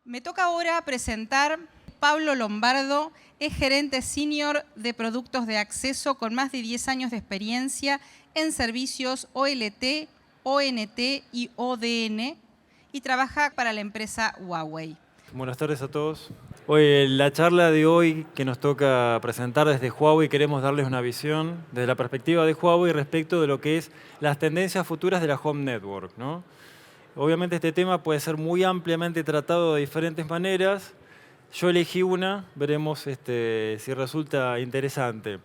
Me toca ahora presentar Pablo Lombardo, es gerente senior de productos de acceso con más de 10 años de experiencia en servicios OLT, ONT y ODN y trabaja para la empresa Huawei. Buenas tardes a todos. La charla de hoy que nos toca presentar desde Huawei, queremos darles una visión desde la perspectiva de Huawei respecto de lo que es las tendencias futuras de la Home Network, ¿no? Obviamente este tema puede ser muy ampliamente tratado de diferentes maneras. Yo elegí una, veremos si resulta interesante.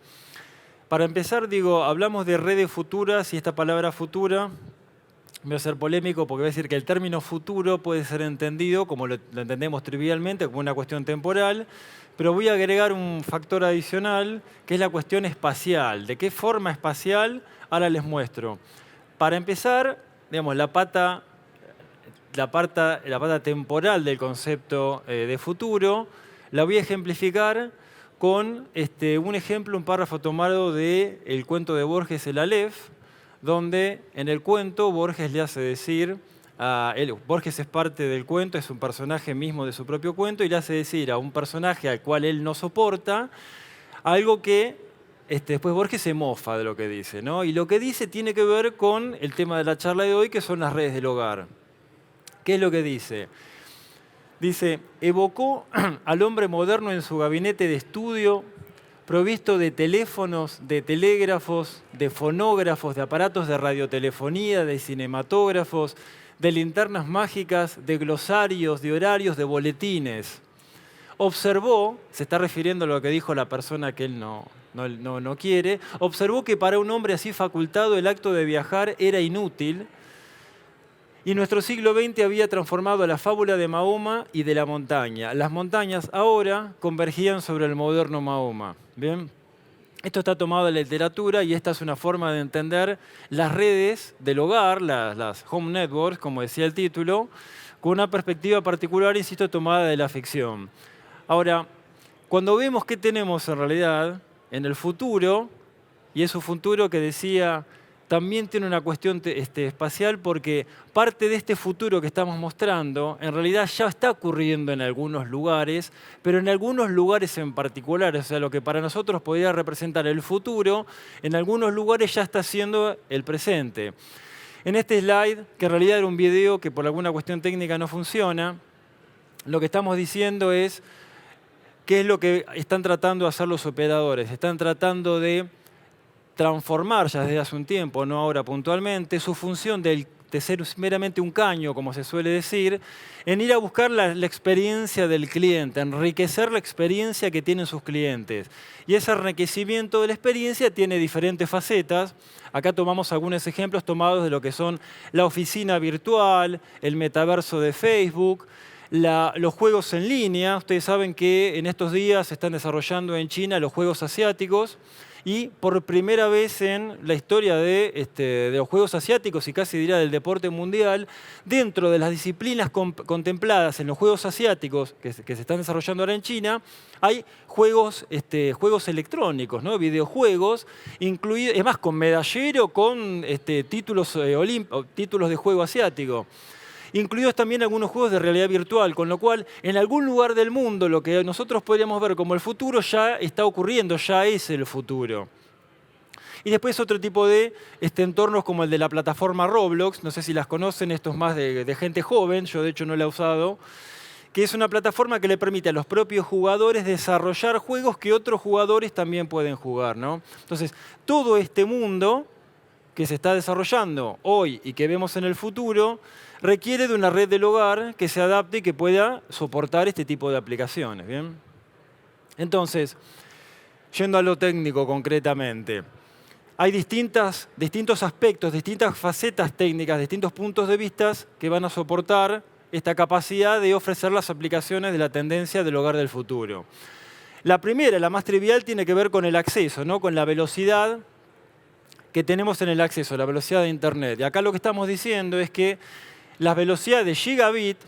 Para empezar, hablamos de redes futuras y esta palabra futura, voy a ser polémico porque voy a decir que el término futuro puede ser entendido, como lo entendemos trivialmente, como una cuestión temporal, pero voy a agregar un factor adicional, que es la cuestión espacial. ¿De qué forma espacial? Ahora les muestro. Para empezar, la pata temporal del concepto de futuro, la voy a ejemplificar con un ejemplo, un párrafo tomado del cuento de Borges, El Aleph, donde en el cuento Borges le hace decir, Borges es parte del cuento, es un personaje mismo de su propio cuento, y le hace decir a un personaje al cual él no soporta algo que después Borges se mofa de lo que dice, ¿no? Y lo que dice tiene que ver con el tema de la charla de hoy, que son las redes del hogar. ¿Qué es lo que dice? Dice, evocó al hombre moderno en su gabinete de estudio, provisto de teléfonos, de telégrafos, de fonógrafos, de aparatos de radiotelefonía, de cinematógrafos, de linternas mágicas, de glosarios, de horarios, de boletines. Observó, se está refiriendo a lo que dijo la persona que él no quiere, observó que para un hombre así facultado el acto de viajar era inútil. Y nuestro siglo XX había transformado la fábula de Mahoma y de la montaña. Las montañas ahora convergían sobre el moderno Mahoma. ¿Bien? Esto está tomado de la literatura y esta es una forma de entender las redes del hogar, las home networks, como decía el título, con una perspectiva particular, insisto, tomada de la ficción. Ahora, cuando vemos qué tenemos en realidad en el futuro, y es un futuro que decía también tiene una cuestión espacial, porque parte de este futuro que estamos mostrando en realidad ya está ocurriendo en algunos lugares, pero en algunos lugares en particular, o sea, lo que para nosotros podría representar el futuro, en algunos lugares ya está siendo el presente. En este slide, que en realidad era un video que por alguna cuestión técnica no funciona, lo que estamos diciendo es qué es lo que están tratando de hacer los operadores. Están tratando de transformar ya desde hace un tiempo, no ahora puntualmente, su función de ser meramente un caño, como se suele decir, en ir a buscar la experiencia del cliente, enriquecer la experiencia que tienen sus clientes. Y ese enriquecimiento de la experiencia tiene diferentes facetas. Acá tomamos algunos ejemplos tomados de lo que son la oficina virtual, el metaverso de Facebook, los juegos en línea. Ustedes saben que en estos días se están desarrollando en China los juegos asiáticos, y por primera vez en la historia de los Juegos Asiáticos y casi diría del deporte mundial, dentro de las disciplinas contempladas en los Juegos Asiáticos que se están desarrollando ahora en China, hay juegos electrónicos, ¿no? Videojuegos, incluidos, es más, con medallero, con títulos de juego asiático. Incluidos también algunos juegos de realidad virtual, con lo cual en algún lugar del mundo lo que nosotros podríamos ver como el futuro ya está ocurriendo, ya es el futuro. Y después otro tipo de entornos como el de la plataforma Roblox, no sé si las conocen, esto es más de gente joven, yo de hecho no la he usado, que es una plataforma que le permite a los propios jugadores desarrollar juegos que otros jugadores también pueden jugar, ¿no? Entonces, todo este mundo que se está desarrollando hoy y que vemos en el futuro, requiere de una red del hogar que se adapte y que pueda soportar este tipo de aplicaciones. ¿Bien? Entonces, yendo a lo técnico concretamente, hay distintos aspectos, distintas facetas técnicas, distintos puntos de vista que van a soportar esta capacidad de ofrecer las aplicaciones de la tendencia del hogar del futuro. La primera, la más trivial, tiene que ver con el acceso, ¿no? Con la velocidad que tenemos en el acceso, la velocidad de Internet. Y acá lo que estamos diciendo es que las velocidades de gigabit,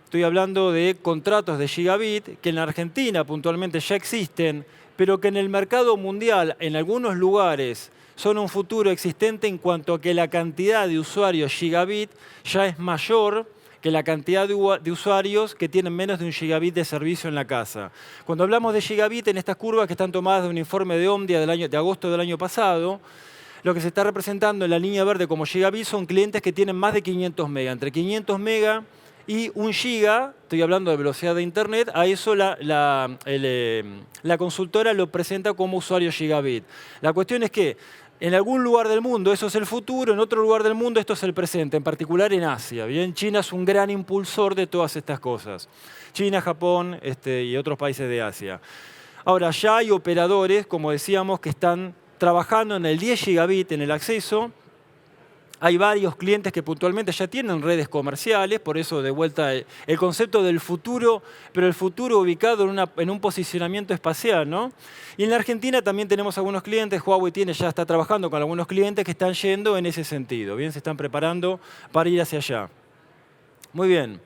estoy hablando de contratos de gigabit, que en la Argentina puntualmente ya existen, pero que en el mercado mundial, en algunos lugares, son un futuro existente en cuanto a que la cantidad de usuarios gigabit ya es mayor que la cantidad de usuarios que tienen menos de 1 gigabit de servicio en la casa. Cuando hablamos de gigabit, en estas curvas que están tomadas de un informe de Omdia de agosto del año pasado, lo que se está representando en la línea verde como gigabit son clientes que tienen más de 500 megas. Entre 500 megas y 1 giga, estoy hablando de velocidad de internet, a eso la consultora lo presenta como usuario gigabit. La cuestión es que en algún lugar del mundo eso es el futuro, en otro lugar del mundo esto es el presente, en particular en Asia. Bien, China es un gran impulsor de todas estas cosas. China, Japón y otros países de Asia. Ahora, ya hay operadores, como decíamos, que están trabajando en el 10 gigabit en el acceso. Hay varios clientes que puntualmente ya tienen redes comerciales, por eso de vuelta el concepto del futuro, pero el futuro ubicado en un posicionamiento espacial, ¿no? Y en la Argentina también tenemos algunos clientes, Huawei ya está trabajando con algunos clientes que están yendo en ese sentido, bien, se están preparando para ir hacia allá. Muy bien.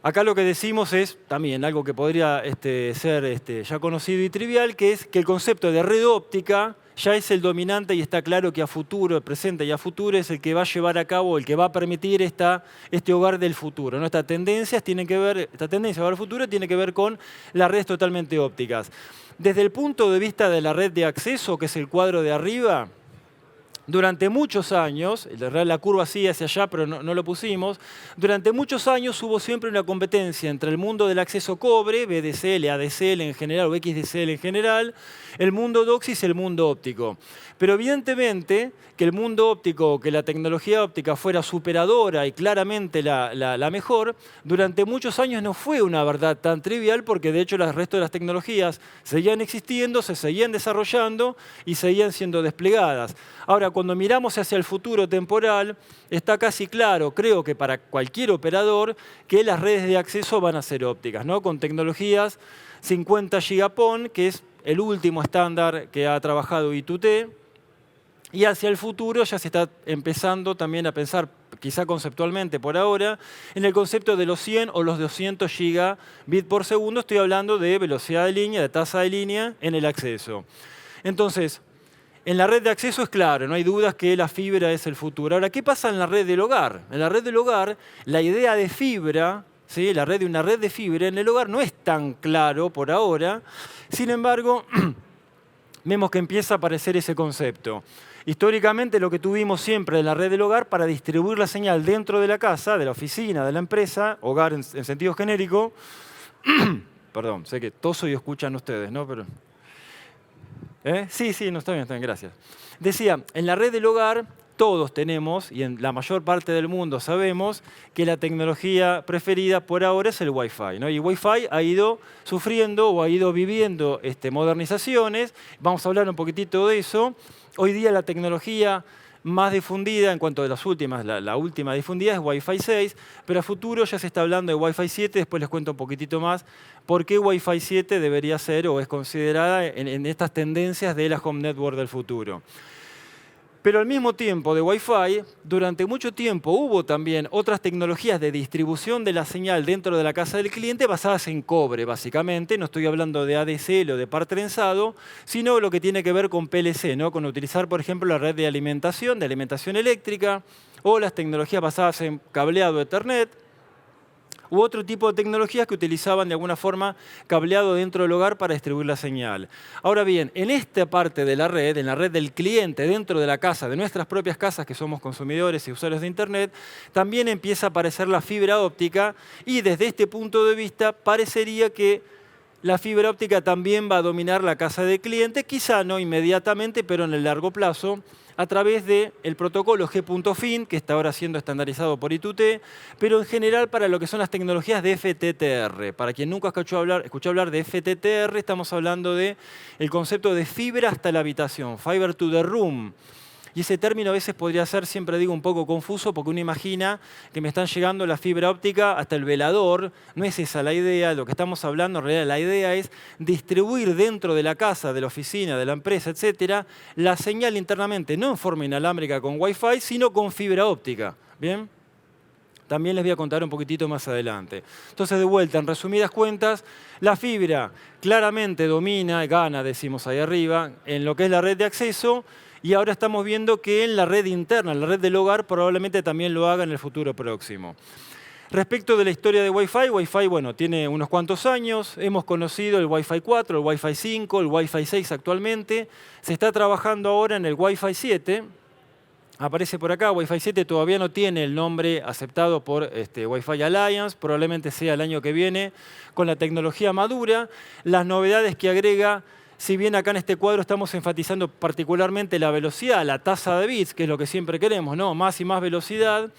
Acá lo que decimos es también algo que podría ser ya conocido y trivial, que es que el concepto de red óptica ya es el dominante y está claro que a futuro, presente y a futuro es el que va a llevar a cabo, el que va a permitir este hogar del futuro, ¿no? Esta tendencia hogar del futuro tiene que ver con las redes totalmente ópticas. Desde el punto de vista de la red de acceso, que es el cuadro de arriba, durante muchos años, la curva sigue hacia allá, pero no lo pusimos, durante muchos años hubo siempre una competencia entre el mundo del acceso cobre, VDSL, ADSL en general o XDSL en general, el mundo DOCSIS y el mundo óptico. Pero evidentemente que el mundo óptico, que la tecnología óptica fuera superadora y claramente la mejor, durante muchos años no fue una verdad tan trivial porque de hecho el resto de las tecnologías seguían existiendo, se seguían desarrollando y seguían siendo desplegadas. Ahora, cuando miramos hacia el futuro temporal, está casi claro, creo que para cualquier operador, que las redes de acceso van a ser ópticas, ¿no? Con tecnologías 50 gigapón, que es el último estándar que ha trabajado I2T, y hacia el futuro ya se está empezando también a pensar, quizá conceptualmente por ahora, en el concepto de los 100 o los 200 gigabits por segundo. Estoy hablando de velocidad de línea, de tasa de línea en el acceso. Entonces, en la red de acceso es claro, no hay dudas que la fibra es el futuro. Ahora, ¿qué pasa en la red del hogar? En la red del hogar, la idea de fibra, ¿sí? Una red de fibra en el hogar no es tan claro por ahora. Sin embargo, vemos que empieza a aparecer ese concepto. Históricamente lo que tuvimos siempre en la red del hogar para distribuir la señal dentro de la casa, de la oficina, de la empresa, hogar en sentido genérico, perdón, sé que toso y escuchan ustedes, ¿no? Pero, Sí, no, está bien, gracias. Decía, en la red del hogar todos tenemos, y en la mayor parte del mundo sabemos, que la tecnología preferida por ahora es el Wi-Fi, ¿no? Y Wi-Fi ha ido sufriendo o ha ido viviendo modernizaciones. Vamos a hablar un poquitito de eso. Hoy día la tecnología más difundida, en cuanto a las últimas, la última difundida es Wi-Fi 6, pero a futuro ya se está hablando de Wi-Fi 7, después les cuento un poquitito más por qué Wi-Fi 7 debería ser o es considerada en estas tendencias de la Home Network del futuro. Pero al mismo tiempo de Wi-Fi, durante mucho tiempo hubo también otras tecnologías de distribución de la señal dentro de la casa del cliente basadas en cobre, básicamente. No estoy hablando de ADSL o de par trenzado, sino lo que tiene que ver con PLC, ¿no? Con utilizar, por ejemplo, la red de alimentación eléctrica, o las tecnologías basadas en cableado Ethernet, u otro tipo de tecnologías que utilizaban de alguna forma cableado dentro del hogar para distribuir la señal. Ahora bien, en esta parte de la red, en la red del cliente dentro de la casa, de nuestras propias casas que somos consumidores y usuarios de Internet, también empieza a aparecer la fibra óptica y desde este punto de vista parecería que la fibra óptica también va a dominar la casa del cliente, quizá no inmediatamente, pero en el largo plazo, a través del protocolo G.fin, que está ahora siendo estandarizado por I2T, pero en general para lo que son las tecnologías de FTTR. Para quien nunca escuchó hablar de FTTR, estamos hablando del concepto de fibra hasta la habitación, Fiber to the Room. Y ese término a veces podría ser, siempre digo, un poco confuso porque uno imagina que me están llegando la fibra óptica hasta el velador. No es esa la idea, lo que estamos hablando en realidad la idea es distribuir dentro de la casa, de la oficina, de la empresa, etcétera, la señal internamente, no en forma inalámbrica con Wi-Fi, sino con fibra óptica. ¿Bien? También les voy a contar un poquitito más adelante. Entonces, de vuelta, en resumidas cuentas, la fibra claramente domina, gana, decimos ahí arriba, en lo que es la red de acceso. y ahora estamos viendo que en la red interna, en la red del hogar, probablemente también lo haga en el futuro próximo. Respecto de la historia de Wi-Fi, Wi-Fi, bueno, tiene unos cuantos años. Hemos conocido el Wi-Fi 4, el Wi-Fi 5, el Wi-Fi 6 actualmente. Se está trabajando ahora en el Wi-Fi 7. Aparece por acá, Wi-Fi 7 todavía no tiene el nombre aceptado por Wi-Fi Alliance, probablemente sea el año que viene con la tecnología madura. Las novedades que agrega, si bien acá en este cuadro estamos enfatizando particularmente la velocidad, la tasa de bits, que es lo que siempre queremos, ¿no? Más y más velocidad.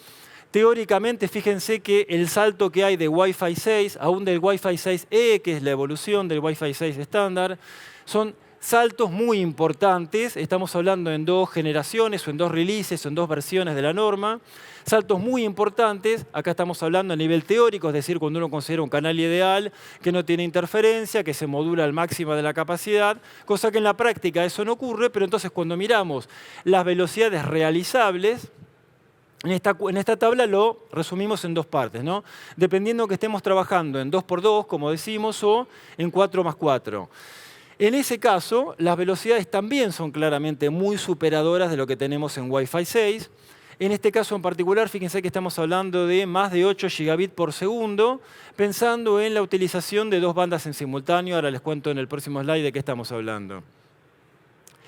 Teóricamente, fíjense que el salto que hay de Wi-Fi 6, aún del Wi-Fi 6E, que es la evolución del Wi-Fi 6 estándar, son saltos muy importantes. Estamos hablando en 2 generaciones, o en 2 releases, o en 2 versiones de la norma. Saltos muy importantes. Acá estamos hablando a nivel teórico, es decir, cuando uno considera un canal ideal, que no tiene interferencia, que se modula al máximo de la capacidad, cosa que en la práctica eso no ocurre, pero entonces cuando miramos las velocidades realizables, en esta tabla lo resumimos en 2 partes, ¿no? Dependiendo que estemos trabajando en 2x2, como decimos, o en 4x4. En ese caso, las velocidades también son claramente muy superadoras de lo que tenemos en Wi-Fi 6. En este caso en particular, fíjense que estamos hablando de más de 8 gigabits por segundo, pensando en la utilización de 2 bandas en simultáneo. Ahora les cuento en el próximo slide de qué estamos hablando.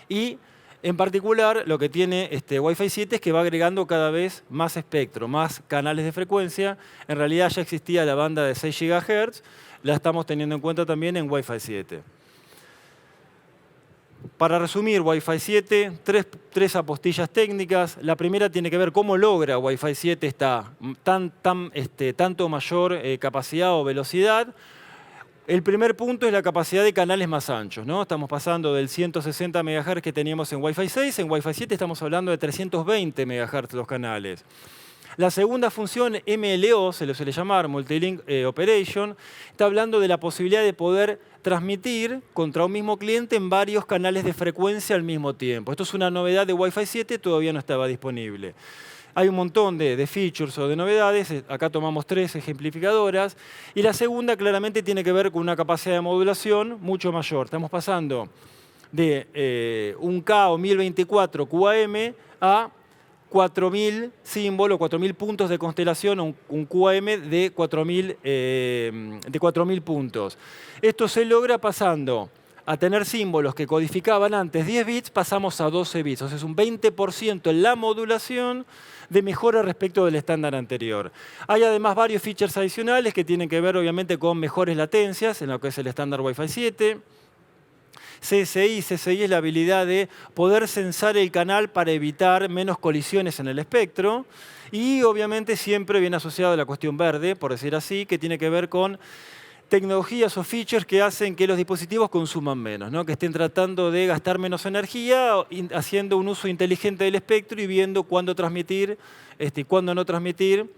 Y en particular, lo que tiene Wi-Fi 7 es que va agregando cada vez más espectro, más canales de frecuencia. En realidad ya existía la banda de 6 GHz, la estamos teniendo en cuenta también en Wi-Fi 7. Para resumir, Wi-Fi 7, tres apostillas técnicas. La primera tiene que ver cómo logra Wi-Fi 7 esta tanto mayor capacidad o velocidad. El primer punto es la capacidad de canales más anchos, ¿no? Estamos pasando del 160 MHz que teníamos en Wi-Fi 6, en Wi-Fi 7 estamos hablando de 320 MHz los canales. La segunda función, MLO, se le suele llamar, Multilink Operation, está hablando de la posibilidad de poder transmitir contra un mismo cliente en varios canales de frecuencia al mismo tiempo. Esto es una novedad de Wi-Fi 7, todavía no estaba disponible. Hay un montón de features o de novedades, acá tomamos 3 ejemplificadoras, y la segunda claramente tiene que ver con una capacidad de modulación mucho mayor. Estamos pasando de 1K o 1024 QAM a 4.000 símbolos, 4.000 puntos de constelación, un QAM de 4.000 puntos. Esto se logra pasando a tener símbolos que codificaban antes 10 bits, pasamos a 12 bits. O sea, es un 20% en la modulación de mejora respecto del estándar anterior. Hay además varios features adicionales que tienen que ver obviamente con mejores latencias en lo que es el estándar Wi-Fi 7. CSI es la habilidad de poder censar el canal para evitar menos colisiones en el espectro. Y obviamente siempre viene asociado a la cuestión verde, por decir así, que tiene que ver con tecnologías o features que hacen que los dispositivos consuman menos, ¿no? Que estén tratando de gastar menos energía, haciendo un uso inteligente del espectro y viendo cuándo transmitir y cuándo no transmitir,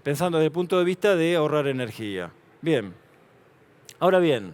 pensando desde el punto de vista de ahorrar energía. Bien. Ahora bien,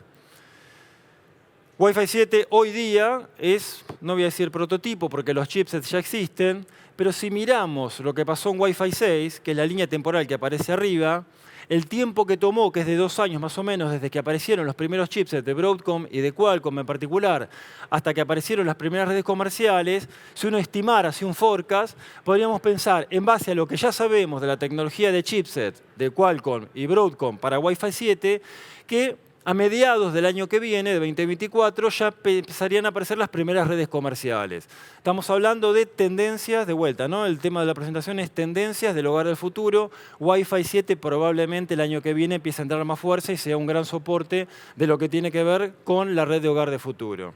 Wi-Fi 7 hoy día es, no voy a decir prototipo porque los chipsets ya existen, pero si miramos lo que pasó en Wi-Fi 6, que es la línea temporal que aparece arriba, el tiempo que tomó, que es de 2 años más o menos, desde que aparecieron los primeros chipsets de Broadcom y de Qualcomm en particular, hasta que aparecieron las primeras redes comerciales, si uno estimara, así un forecast, podríamos pensar, en base a lo que ya sabemos de la tecnología de chipset de Qualcomm y Broadcom para Wi-Fi 7, que a mediados del año que viene, de 2024, ya empezarían a aparecer las primeras redes comerciales. Estamos hablando de tendencias, de vuelta, ¿no? El tema de la presentación es tendencias del hogar del futuro. Wi-Fi 7 probablemente el año que viene empiece a entrar más fuerza y sea un gran soporte de lo que tiene que ver con la red de hogar de futuro.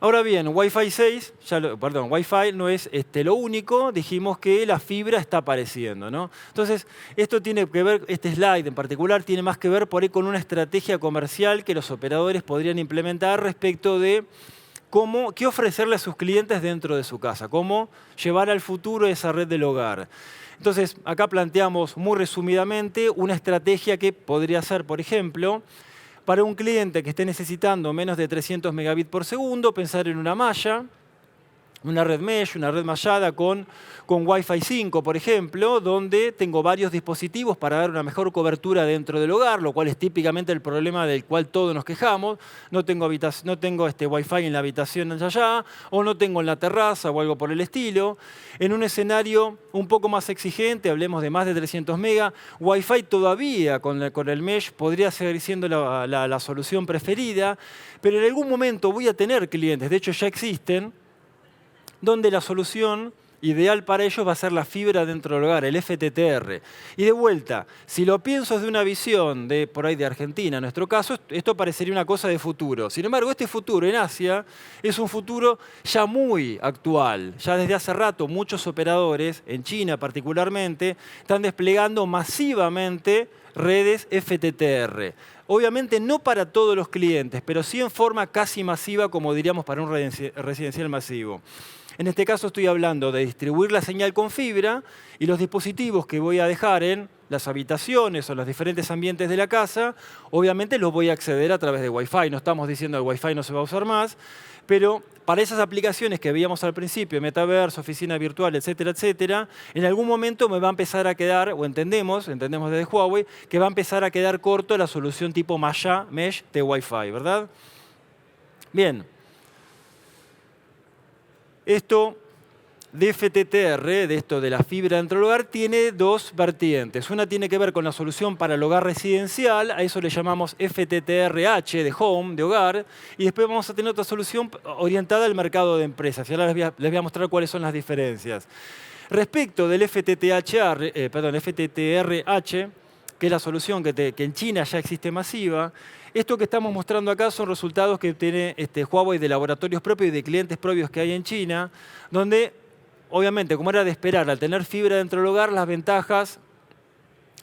Ahora bien, Wi-Fi 6, Wi-Fi no es lo único, dijimos que la fibra está apareciendo, ¿no? Entonces, esto tiene que ver, este slide en particular, tiene más que ver por ahí con una estrategia comercial que los operadores podrían implementar respecto de qué ofrecerle a sus clientes dentro de su casa, cómo llevar al futuro esa red del hogar. Entonces, acá planteamos muy resumidamente una estrategia que podría ser, por ejemplo, para un cliente que esté necesitando menos de 300 megabits por segundo, pensar en una malla, una red mesh, una red mallada con Wi-Fi 5, por ejemplo, donde tengo varios dispositivos para dar una mejor cobertura dentro del hogar, lo cual es típicamente el problema del cual todos nos quejamos. No tengo Wi-Fi en la habitación allá, o no tengo en la terraza o algo por el estilo. En un escenario un poco más exigente, hablemos de más de 300 megas, Wi-Fi todavía con el mesh podría seguir siendo la solución preferida, pero en algún momento voy a tener clientes, de hecho ya existen, donde la solución ideal para ellos va a ser la fibra dentro del hogar, el FTTR. Y de vuelta, si lo pienso desde una visión por ahí de Argentina, en nuestro caso, esto parecería una cosa de futuro. Sin embargo, este futuro en Asia es un futuro ya muy actual. Ya desde hace rato muchos operadores, en China particularmente, están desplegando masivamente redes FTTR. Obviamente no para todos los clientes, pero sí en forma casi masiva, como diríamos para un residencial masivo. En este caso estoy hablando de distribuir la señal con fibra y los dispositivos que voy a dejar en las habitaciones o los diferentes ambientes de la casa, obviamente los voy a acceder a través de Wi-Fi. No estamos diciendo que el Wi-Fi no se va a usar más, pero para esas aplicaciones que veíamos al principio, metaverso, oficina virtual, etcétera, etcétera, en algún momento me va a empezar a quedar, o entendemos desde Huawei, que va a empezar a quedar corto la solución tipo mesh de Wi-Fi, ¿verdad? Bien. Esto de FTTR, de esto de la fibra dentro del hogar, tiene dos vertientes. Una tiene que ver con la solución para el hogar residencial, a eso le llamamos FTTR-H, de home, de hogar, y después vamos a tener otra solución orientada al mercado de empresas. Y ahora les voy a mostrar cuáles son las diferencias. Respecto del FTTR-H, que es la solución que en China ya existe masiva, esto que estamos mostrando acá son resultados que tiene Huawei de laboratorios propios y de clientes propios que hay en China, donde, obviamente, como era de esperar, al tener fibra dentro del hogar, las ventajas,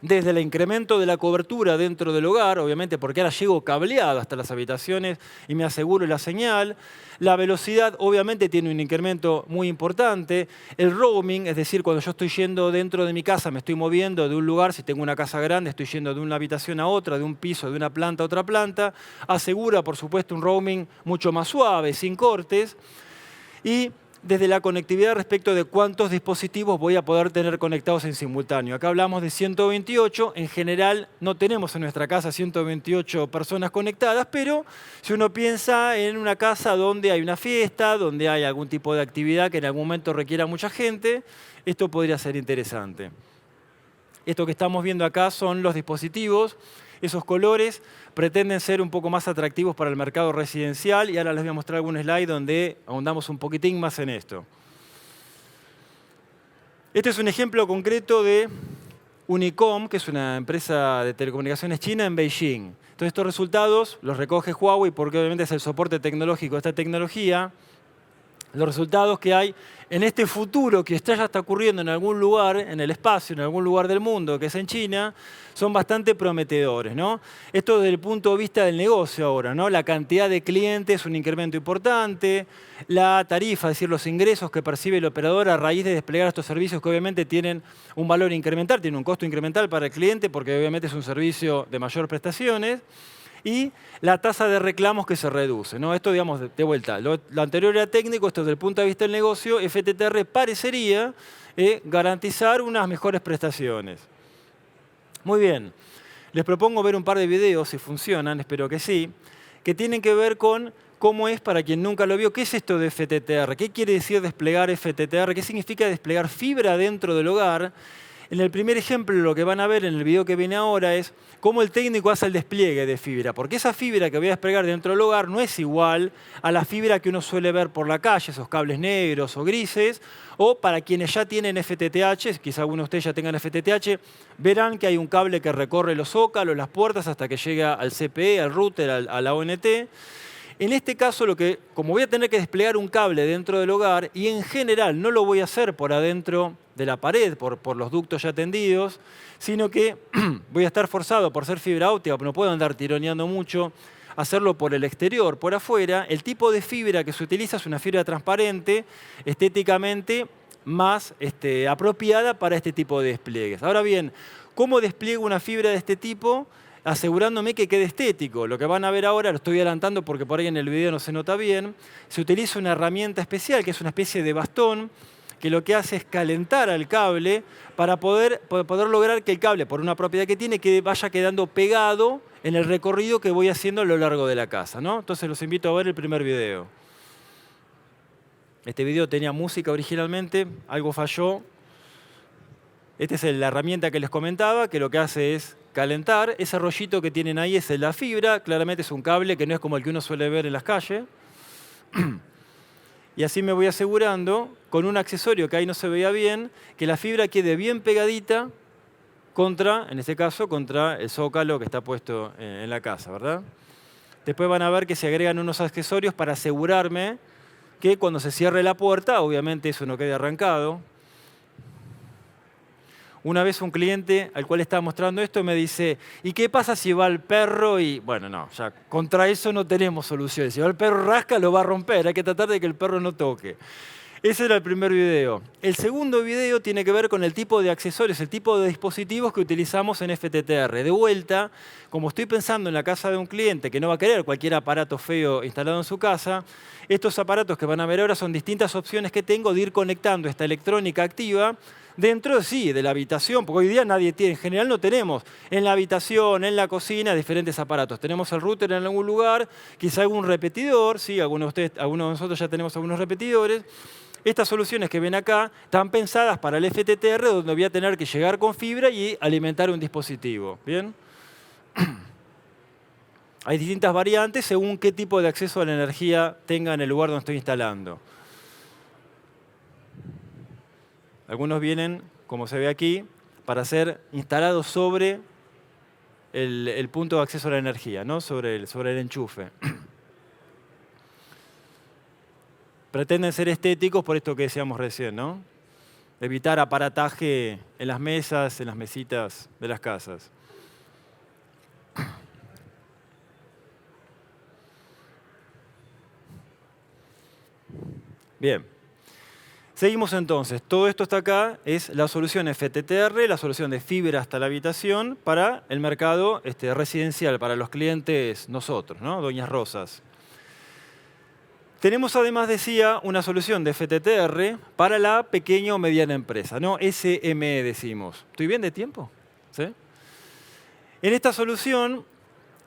desde el incremento de la cobertura dentro del hogar, obviamente porque ahora llego cableado hasta las habitaciones y me aseguro la señal. La velocidad obviamente tiene un incremento muy importante. El roaming, es decir, cuando yo estoy yendo dentro de mi casa, me estoy moviendo de un lugar, si tengo una casa grande, estoy yendo de una habitación a otra, de un piso, de una planta a otra planta, asegura, por supuesto, un roaming mucho más suave, sin cortes. Y desde la conectividad respecto de cuántos dispositivos voy a poder tener conectados en simultáneo. Acá hablamos de 128, en general no tenemos en nuestra casa 128 personas conectadas, pero si uno piensa en una casa donde hay una fiesta, donde hay algún tipo de actividad que en algún momento requiera mucha gente, esto podría ser interesante. Esto que estamos viendo acá son los dispositivos. Esos colores pretenden ser un poco más atractivos para el mercado residencial y ahora les voy a mostrar algún slide donde ahondamos un poquitín más en esto. Este es un ejemplo concreto de Unicom, que es una empresa de telecomunicaciones china en Beijing. Entonces estos resultados los recoge Huawei porque obviamente es el soporte tecnológico de esta tecnología. Los resultados que hay en este futuro que ya está ocurriendo en algún lugar, en el espacio, en algún lugar del mundo, que es en China, son bastante prometedores, ¿no? Esto desde el punto de vista del negocio ahora, ¿no? La cantidad de clientes, un incremento importante, la tarifa, es decir, los ingresos que percibe el operador a raíz de desplegar estos servicios que obviamente tienen un valor incremental, tienen un costo incremental para el cliente porque obviamente es un servicio de mayor prestaciones. Y la tasa de reclamos que se reduce, ¿no? Esto, digamos, de vuelta, lo anterior era técnico, esto desde el punto de vista del negocio, FTTR parecería garantizar unas mejores prestaciones. Muy bien, les propongo ver un par de videos, si funcionan, espero que sí, que tienen que ver con cómo es, para quien nunca lo vio, qué es esto de FTTR, qué quiere decir desplegar FTTR, qué significa desplegar fibra dentro del hogar. En el primer ejemplo, lo que van a ver en el video que viene ahora es cómo el técnico hace el despliegue de fibra. Porque esa fibra que voy a desplegar dentro del hogar no es igual a la fibra que uno suele ver por la calle, esos cables negros o grises, o para quienes ya tienen FTTH, quizá algunos de ustedes ya tengan FTTH, verán que hay un cable que recorre los zócalos, las puertas, hasta que llega al CPE, al router, a la ONT. En este caso, como voy a tener que desplegar un cable dentro del hogar, y en general no lo voy a hacer por adentro de la pared, por los ductos ya tendidos, sino que voy a estar forzado por ser fibra óptica, no puedo andar tironeando mucho, hacerlo por el exterior, por afuera. El tipo de fibra que se utiliza es una fibra transparente, estéticamente más apropiada para este tipo de despliegues. Ahora bien, ¿cómo despliego una fibra de este tipo? asegurándome que quede estético. Lo que van a ver ahora, lo estoy adelantando porque por ahí en el video no se nota bien, se utiliza una herramienta especial que es una especie de bastón que lo que hace es calentar al cable para poder lograr que el cable, por una propiedad que tiene, que vaya quedando pegado en el recorrido que voy haciendo a lo largo de la casa, ¿no? Entonces los invito a ver el primer video. Este video tenía música originalmente, algo falló. Esta es la herramienta que les comentaba, que lo que hace es calentar. Ese rollito que tienen ahí es la fibra, claramente es un cable que no es como el que uno suele ver en las calles. Y así me voy asegurando, con un accesorio que ahí no se veía bien, que la fibra quede bien pegadita contra, en este caso, contra el zócalo que está puesto en la casa, ¿verdad? Después van a ver que se agregan unos accesorios para asegurarme que cuando se cierre la puerta, obviamente eso no quede arrancado. Una vez un cliente al cual estaba mostrando esto me dice, ¿y qué pasa si va el perro? Y bueno, no, ya contra eso no tenemos soluciones. Si va el perro rasca, lo va a romper. Hay que tratar de que el perro no toque. Ese era el primer video. El segundo video tiene que ver con el tipo de accesorios, el tipo de dispositivos que utilizamos en FTTR. De vuelta, como estoy pensando en la casa de un cliente que no va a querer cualquier aparato feo instalado en su casa, estos aparatos que van a ver ahora son distintas opciones que tengo de ir conectando esta electrónica activa dentro, sí, de la habitación, porque hoy día nadie tiene, en general no tenemos en la habitación, en la cocina, diferentes aparatos. Tenemos el router en algún lugar, quizá algún repetidor, sí, algunos de nosotros ya tenemos algunos repetidores. Estas soluciones que ven acá están pensadas para el FTTR, donde voy a tener que llegar con fibra y alimentar un dispositivo. ¿Bien? Hay distintas variantes según qué tipo de acceso a la energía tenga en el lugar donde estoy instalando. Algunos vienen, como se ve aquí, para ser instalados sobre el punto de acceso a la energía, ¿no? sobre el enchufe. Pretenden ser estéticos por esto que decíamos recién, ¿no? Evitar aparataje en las mesas, en las mesitas de las casas. Bien. Seguimos entonces. Todo esto está acá, es la solución FTTR, la solución de fibra hasta la habitación para el mercado residencial, para los clientes nosotros, ¿no? Doñas Rosas. Tenemos además, decía, una solución de FTTR para la pequeña o mediana empresa, ¿no? SME decimos. ¿Estoy bien de tiempo? ¿Sí? En esta solución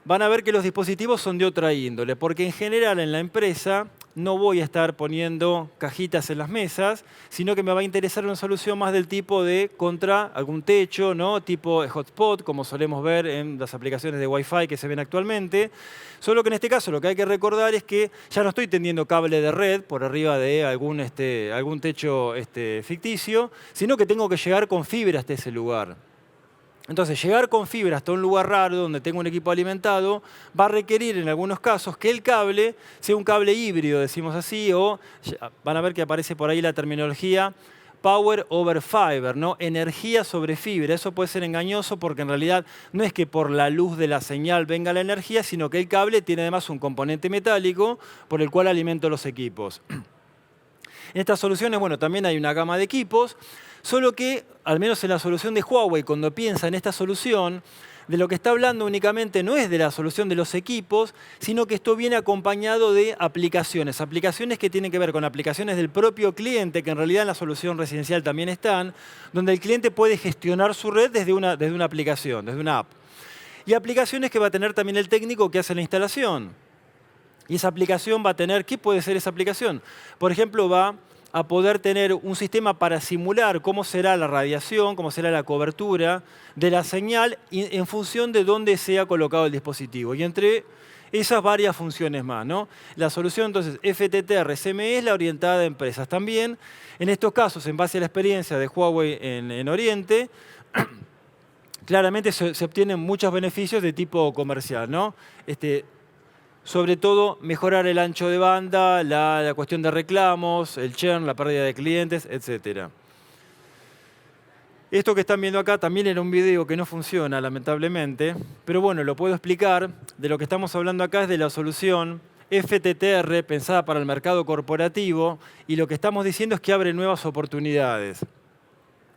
van a ver que los dispositivos son de otra índole, porque en general en la empresa no voy a estar poniendo cajitas en las mesas, sino que me va a interesar una solución más del tipo de contra algún techo, ¿no? Tipo hotspot, como solemos ver en las aplicaciones de Wi-Fi que se ven actualmente. Solo que en este caso lo que hay que recordar es que ya no estoy tendiendo cable de red por arriba de algún techo ficticio, sino que tengo que llegar con fibra hasta ese lugar. Entonces, llegar con fibra hasta un lugar raro donde tengo un equipo alimentado va a requerir en algunos casos que el cable sea un cable híbrido, decimos así, o van a ver que aparece por ahí la terminología Power over Fiber, ¿no? Energía sobre fibra. Eso puede ser engañoso porque en realidad no es que por la luz de la señal venga la energía, sino que el cable tiene además un componente metálico por el cual alimento los equipos. En estas soluciones, bueno, también hay una gama de equipos, solo que, al menos en la solución de Huawei, cuando piensa en esta solución, de lo que está hablando únicamente no es de la solución de los equipos, sino que esto viene acompañado de aplicaciones. Aplicaciones que tienen que ver con aplicaciones del propio cliente, que en realidad en la solución residencial también están, donde el cliente puede gestionar su red desde una aplicación, desde una app. Y aplicaciones que va a tener también el técnico que hace la instalación. Y esa aplicación va a tener, ¿qué puede ser esa aplicación? Por ejemplo, va a poder tener un sistema para simular cómo será la radiación, cómo será la cobertura de la señal en función de dónde se ha colocado el dispositivo. Y entre esas varias funciones más, ¿no? La solución, entonces, FTTR SME es la orientada a empresas. También, en estos casos, en base a la experiencia de Huawei en Oriente, claramente se obtienen muchos beneficios de tipo comercial, ¿no? Sobre todo, mejorar el ancho de banda, la cuestión de reclamos, el churn, la pérdida de clientes, etc. Esto que están viendo acá también era un video que no funciona, lamentablemente, pero bueno, lo puedo explicar. De lo que estamos hablando acá es de la solución FTTR pensada para el mercado corporativo y lo que estamos diciendo es que abre nuevas oportunidades.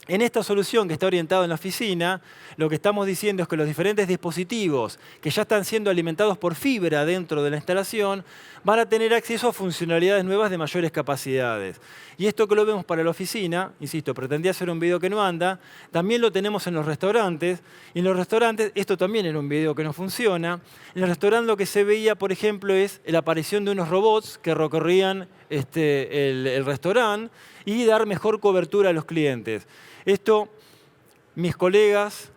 En esta solución que está orientada en la oficina, lo que estamos diciendo es que los diferentes dispositivos que ya están siendo alimentados por fibra dentro de la instalación van a tener acceso a funcionalidades nuevas de mayores capacidades. Y esto que lo vemos para la oficina, insisto, pretendía hacer un video que no anda, también lo tenemos en los restaurantes. Y en los restaurantes, esto también era un video que no funciona. En el restaurante lo que se veía, por ejemplo, es la aparición de unos robots que recorrían el restaurante y dar mejor cobertura a los clientes. Esto, mis colegas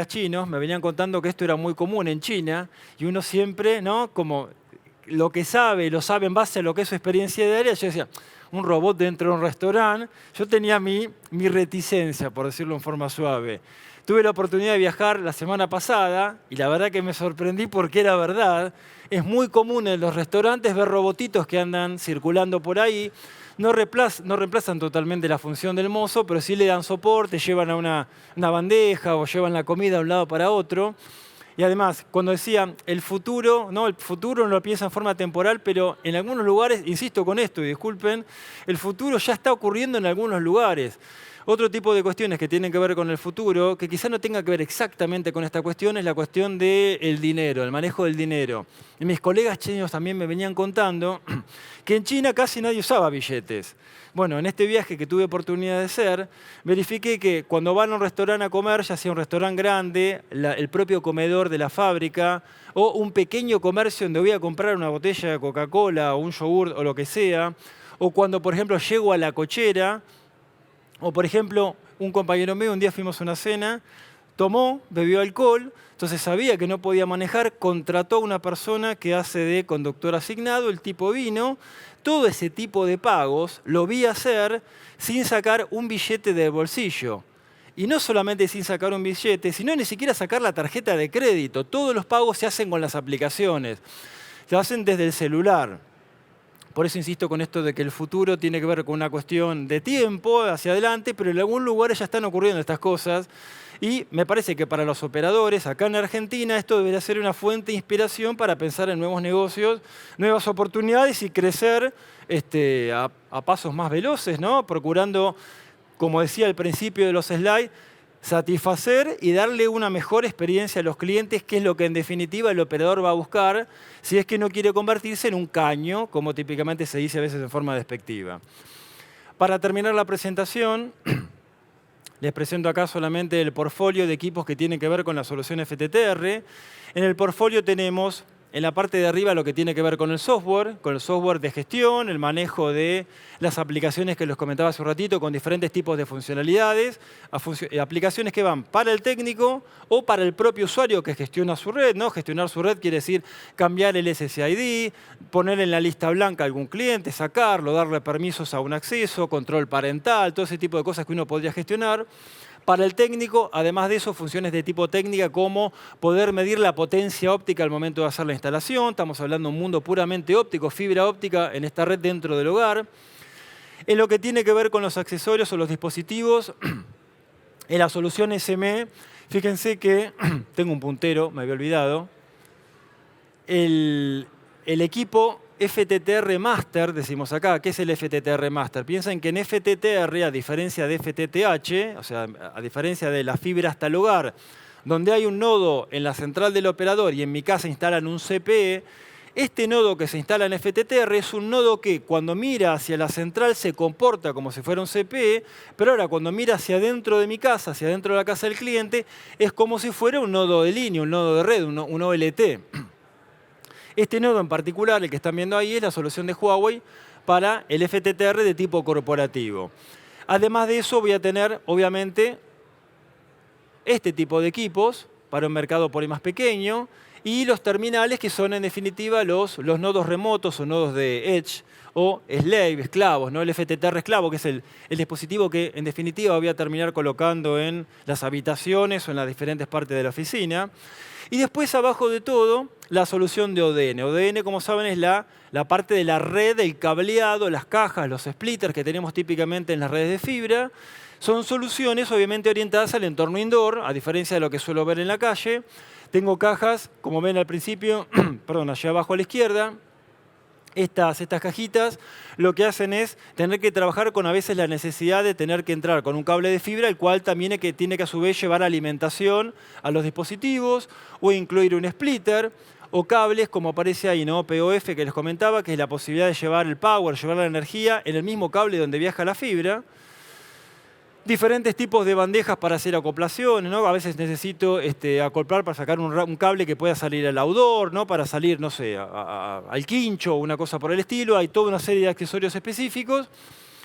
chinos me venían contando que esto era muy común en China y uno siempre, ¿no? Como lo que sabe, lo sabe en base a lo que es su experiencia diaria. Yo decía, un robot dentro de un restaurante. Yo tenía mi reticencia, por decirlo en forma suave. Tuve la oportunidad de viajar la semana pasada y la verdad que me sorprendí porque era verdad. Es muy común en los restaurantes ver robotitos que andan circulando por ahí. No reemplazan totalmente la función del mozo, pero sí le dan soporte, llevan a una bandeja o llevan la comida de un lado para otro. Y además, cuando decía el futuro no lo piensa en forma temporal, pero en algunos lugares, insisto con esto y disculpen, el futuro ya está ocurriendo en algunos lugares. Otro tipo de cuestiones que tienen que ver con el futuro, que quizá no tenga que ver exactamente con esta cuestión, es la cuestión del dinero, el manejo del dinero. Y mis colegas chinos también me venían contando que en China casi nadie usaba billetes. Bueno, en este viaje que tuve oportunidad de hacer, verifiqué que cuando van a un restaurante a comer, ya sea un restaurante grande, el propio comedor de la fábrica, o un pequeño comercio donde voy a comprar una botella de Coca-Cola o un yogur o lo que sea, o cuando, por ejemplo, llego a la cochera, o, por ejemplo, un compañero mío, un día fuimos a una cena, bebió alcohol, entonces sabía que no podía manejar, contrató a una persona que hace de conductor asignado, el tipo vino, todo ese tipo de pagos lo vi hacer sin sacar un billete del bolsillo. Y no solamente sin sacar un billete, sino ni siquiera sacar la tarjeta de crédito. Todos los pagos se hacen con las aplicaciones, se hacen desde el celular. Por eso insisto con esto de que el futuro tiene que ver con una cuestión de tiempo hacia adelante, pero en algún lugar ya están ocurriendo estas cosas. Y me parece que para los operadores acá en Argentina esto debería ser una fuente de inspiración para pensar en nuevos negocios, nuevas oportunidades y crecer a pasos más veloces, ¿no? Procurando, como decía al principio de los slides, satisfacer y darle una mejor experiencia a los clientes, que es lo que en definitiva el operador va a buscar si es que no quiere convertirse en un caño, como típicamente se dice a veces en forma despectiva. Para terminar la presentación, les presento acá solamente el portfolio de equipos que tienen que ver con la solución FTTR. En el portfolio tenemos en la parte de arriba lo que tiene que ver con el software de gestión, el manejo de las aplicaciones que les comentaba hace un ratito con diferentes tipos de funcionalidades, aplicaciones que van para el técnico o para el propio usuario que gestiona su red, ¿no? Gestionar su red quiere decir cambiar el SSID, poner en la lista blanca a algún cliente, sacarlo, darle permisos a un acceso, control parental, todo ese tipo de cosas que uno podría gestionar. Para el técnico, además de eso, funciones de tipo técnica como poder medir la potencia óptica al momento de hacer la instalación. Estamos hablando de un mundo puramente óptico, fibra óptica en esta red dentro del hogar. En lo que tiene que ver con los accesorios o los dispositivos, en la solución SME, fíjense que, tengo un puntero, me había olvidado, el equipo FTTR Master, decimos acá. ¿Qué es el FTTR Master? Piensen que en FTTR, a diferencia de FTTH, o sea, a diferencia de la fibra hasta el hogar, donde hay un nodo en la central del operador y en mi casa instalan un CPE, este nodo que se instala en FTTR es un nodo que cuando mira hacia la central se comporta como si fuera un CPE, pero ahora cuando mira hacia adentro de mi casa, hacia adentro de la casa del cliente, es como si fuera un nodo de línea, un nodo de red, un OLT. Este nodo en particular, el que están viendo ahí, es la solución de Huawei para el FTTR de tipo corporativo. Además de eso, voy a tener, obviamente, este tipo de equipos para un mercado por ahí más pequeño y los terminales, que son en definitiva los nodos remotos o nodos de Edge o esclavos, ¿no? El FTTR esclavo, que es el dispositivo que en definitiva voy a terminar colocando en las habitaciones o en las diferentes partes de la oficina. Y después, abajo de todo, la solución de ODN. ODN, como saben, es la parte de la red, el cableado, las cajas, los splitters que tenemos típicamente en las redes de fibra. Son soluciones, obviamente, orientadas al entorno indoor, a diferencia de lo que suelo ver en la calle. Tengo cajas, como ven al principio, perdón, allá abajo a la izquierda, Estas cajitas lo que hacen es tener que trabajar con a veces la necesidad de tener que entrar con un cable de fibra, el cual también tiene que a su vez llevar alimentación a los dispositivos o incluir un splitter o cables como aparece ahí, ¿no? POF que les comentaba, que es la posibilidad de llevar el power, llevar la energía en el mismo cable donde viaja la fibra. Diferentes tipos de bandejas para hacer acoplaciones, ¿no? A veces necesito acoplar para sacar un cable que pueda salir al outdoor, ¿no? Para salir, no sé, al quincho o una cosa por el estilo. Hay toda una serie de accesorios específicos.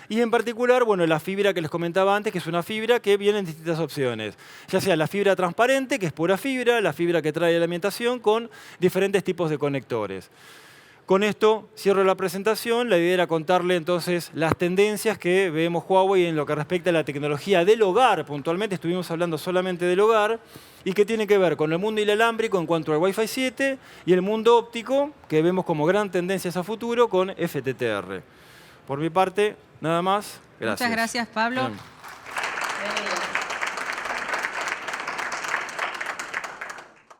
Y en particular, bueno, la fibra que les comentaba antes, que es una fibra que viene en distintas opciones. Ya sea la fibra transparente, que es pura fibra, la fibra que trae alimentación con diferentes tipos de conectores. Con esto cierro la presentación. La idea era contarle entonces las tendencias que vemos Huawei en lo que respecta a la tecnología del hogar. Puntualmente estuvimos hablando solamente del hogar y que tiene que ver con el mundo inalámbrico en cuanto al Wi-Fi 7 y el mundo óptico, que vemos como gran tendencias a futuro con FTTR. Por mi parte, nada más. Gracias. Muchas gracias, Pablo. Bien.